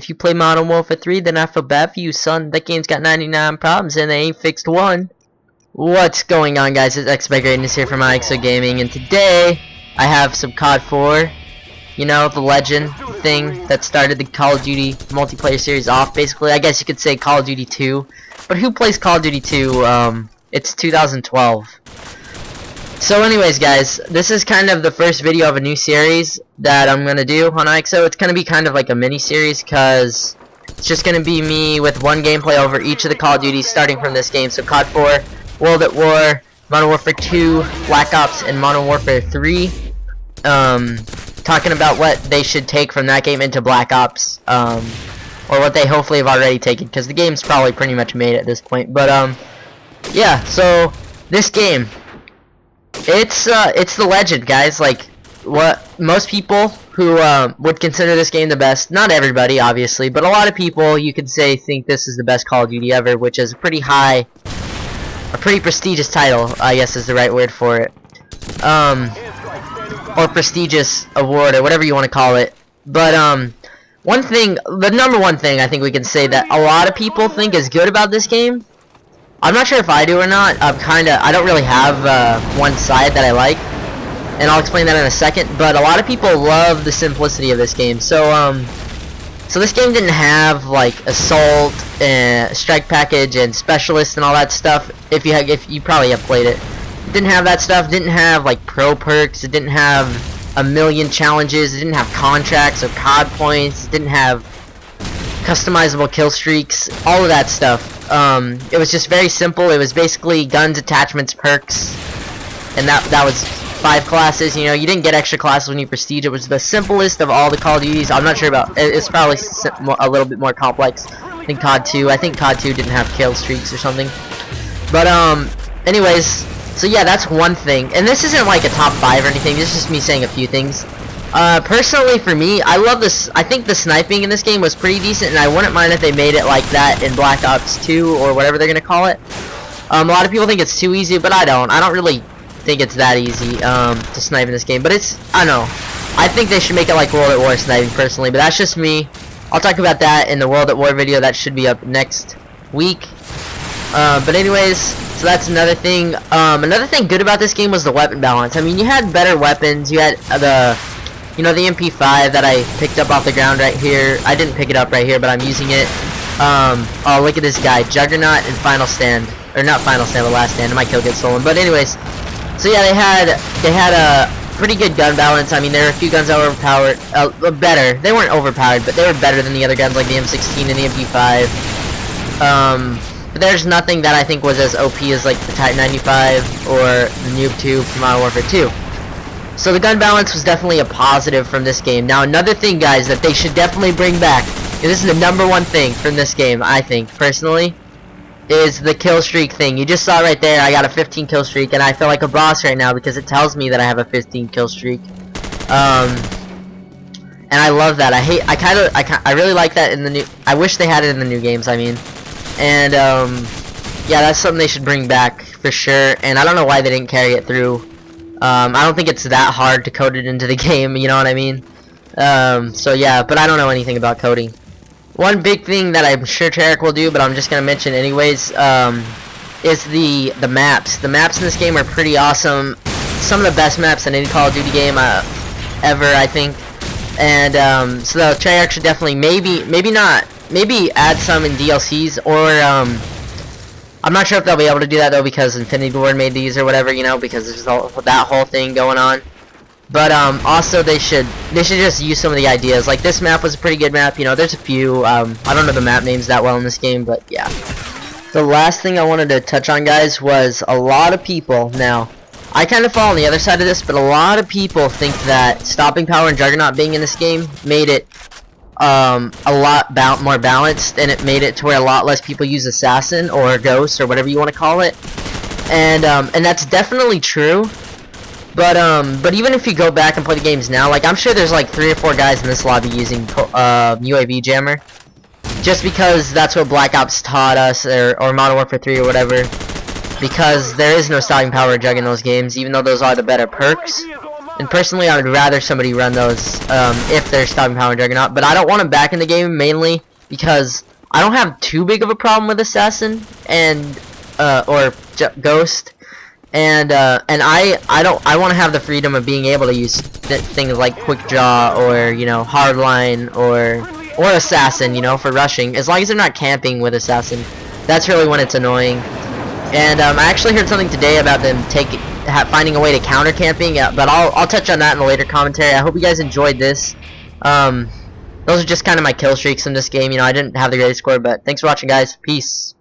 if you play Modern Warfare 3, then I feel bad for you, son. That game's got 99 problems and they ain't fixed one. What's going on, guys? It's TheXpectGreatness here from IXOGaming, and today I have some Cod4. You know, the legend thing that started the Call of Duty multiplayer series off. Basically, I guess you could say Call of Duty 2. But who plays Call of Duty 2? It's 2012. So anyways, guys, this is kind of the first video of a new series that I'm going to do on IXO. It's going to be kind of like a mini-series, because it's just going to be me with one gameplay over each of the Call of Duties starting from this game. So Cod4, World at War, Modern Warfare 2, Black Ops, and Modern Warfare 3. Talking about what they should take from that game into Black Ops, or what they hopefully have already taken, because the game's probably pretty much made at this point. But yeah, so this game, it's the legend, guys. Like, what most people who would consider this game the best, not everybody obviously, but a lot of people, you could say, think this is the best Call of Duty ever, which is a pretty prestigious title, I guess is the right word for it. Or prestigious award, or whatever you want to call it. But one thing, the number one thing I think we can say that a lot of people think is good about this game, I'm not sure if I do or not. I don't really have one side that I like, and I'll explain that in a second. But a lot of people love the simplicity of this game. So so this game didn't have like assault and strike package and specialist and all that stuff. If you probably have played it. Didn't have that stuff. Didn't have like pro perks. It didn't have a million challenges. It didn't have contracts or COD points. It didn't have customizable kill streaks. All of that stuff. It was just very simple. It was basically guns, attachments, perks, and that was 5 classes. You know, you didn't get extra classes when you prestige. It was the simplest of all the Call of Duties. I'm not sure about. It's probably a little bit more complex than COD 2. I think COD 2 didn't have kill streaks or something. But anyways. So yeah, that's one thing, and this isn't like a top 5 or anything. This is just me saying a few things. Personally, for me, I love this. I think the sniping in this game was pretty decent, and I wouldn't mind if they made it like that in Black Ops 2 or whatever they're gonna call it. A lot of people think it's too easy, but I don't. I don't really think it's that easy to snipe in this game. But I don't know. I think they should make it like World at War sniping personally, but that's just me. I'll talk about that in the World at War video that should be up next week. But anyways, so that's another thing. Another thing good about this game was the weapon balance. I mean, you had better weapons. You had the MP5 that I picked up off the ground right here. I didn't pick it up right here, but I'm using it. Oh, look at this guy, Juggernaut and Final Stand, or not Final Stand, but Last Stand. And my kill gets stolen. But anyways, so yeah, they had a pretty good gun balance. I mean, there were a few guns that were overpowered, better. They weren't overpowered, but they were better than the other guns like the M16 and the MP5. But there's nothing that I think was as OP as like the Type 95 or the Noob Tube from Modern Warfare 2. So the gun balance was definitely a positive from this game. Now another thing, guys, that they should definitely bring back, and this is the number one thing from this game, I think, personally, is the kill streak thing. You just saw right there, I got a 15 kill streak, and I feel like a boss right now because it tells me that I have a 15 kill streak. And I love that. I really like that in the new. I wish they had it in the new games. I mean. And yeah, that's something they should bring back for sure. And I don't know why they didn't carry it through. I don't think it's that hard to code it into the game, you know what I mean? So yeah, but I don't know anything about coding. One big thing that I'm sure Treyarch will do, but I'm just gonna mention anyways, is the maps. The maps in this game are pretty awesome. Some of the best maps in any Call of Duty game ever, I think. And so Treyarch should definitely maybe add some in DLCs, or I'm not sure if they'll be able to do that though, because Infinity Ward made these or whatever, you know, because there's that whole thing going on. But also they should just use some of the ideas. Like this map was a pretty good map, you know. There's a few. I don't know the map names that well in this game, but yeah. The last thing I wanted to touch on, guys, was a lot of people. Now, I kind of fall on the other side of this, but a lot of people think that stopping power and Juggernaut being in this game made it a lot more balanced, and it made it to where a lot less people use Assassin or Ghost or whatever you want to call it. And that's definitely true. But even if you go back and play the games now, like I'm sure there's like 3 or 4 guys in this lobby using UAV jammer, just because that's what Black Ops taught us, or Modern Warfare 3 or whatever. Because there is no stopping power or jug in those games, even though those are the better perks. And personally, I would rather somebody run those if they're stopping Power and Juggernaut. But I don't want them back in the game mainly because I don't have too big of a problem with Assassin and or Ghost. And I want to have the freedom of being able to use things like Quick Draw or, you know, Hardline or Assassin, you know, for rushing. As long as they're not camping with Assassin, that's really when it's annoying. And I actually heard something today about them finding a way to counter camping, but I'll touch on that in a later commentary. I hope you guys enjoyed this. Those are just kind of my kill streaks in this game. You know, I didn't have the greatest score, but thanks for watching, guys. Peace.